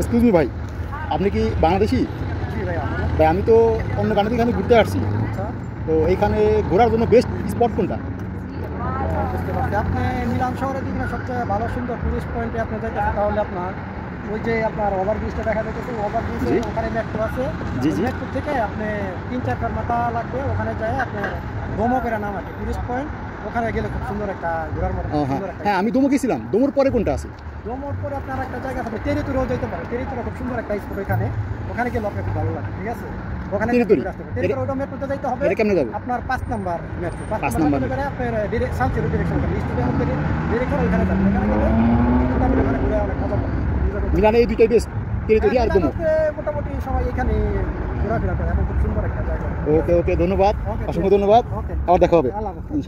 Excuse me ভাই, আপনি কি বাংলাদেশি? জি ভাই, ভাই আমি তো অন্য গাড়িতে এখানে ঘুরতে আসছি, আচ্ছা তো এইখানে ঘোরার জন্য বেস্ট স্পট কোনটা? বুঝতে পারছি। আপনি মিলান শহরের দিকে সবচেয়ে ভালো সুন্দর টুরিস্ট পয়েন্টে আপনি যাইতেছেন, তাহলে আপনার ওই যে আপনার ওভারব্রিজটা দেখা যাচ্ছে, ওভারব্রিজে জি। ওখানে মেট্রো আছে। জি, জি। মেট্রো থেকে আপনি 3-4 মাথা লাগবে, ওখানে যায় আপনি দোমকের নাম আছে টুরিস্ট পয়েন্ট, ওখানে গেলে খুব সুন্দর একটা ঘোরার মতো হ্যাঁ সুন্দর একটা হ্যাঁ, আমি দমে গেছিলাম। দমর পরে কোনটা আছে? দোমক করে আপনার একটা জায়গা থাকে, টেরিটুরিও যেতে পারে। টেরিটুরি খুব সুন্দর একটা স্পট, ওখানে গেলে আপনার খুব ভালো লাগে, ঠিক আছে? ওখানে টেরিটুরি? টেরিটুরি ওটা মেট্রোতে যাইতে হবে। এটা কেমনে যাবো? আপনার 5 number metro, 5 5 number number metro করে আপনার সাউথের ডিরেকশন যাবে, স্টেডিয়াম থেকে ডিরেকশন ওখানে যাবে। ওখানে গেলে মোটামুটি ওখানে ঘুরে অনেক মজা পাবে। মিলানে এই দুইটাই বেস্ট, টেরিটরি আর দমক। মোটামুটি সবাই এখানে ঘোরাফেরা করে, এখন খুব সুন্দর একটা জায়গা। ওকে ওকে, ধন্যবাদ, ওকে, অসংখ্য ধন্যবাদ। ওকে, আবার দেখা হবে। আল্লাহ হাফেজ।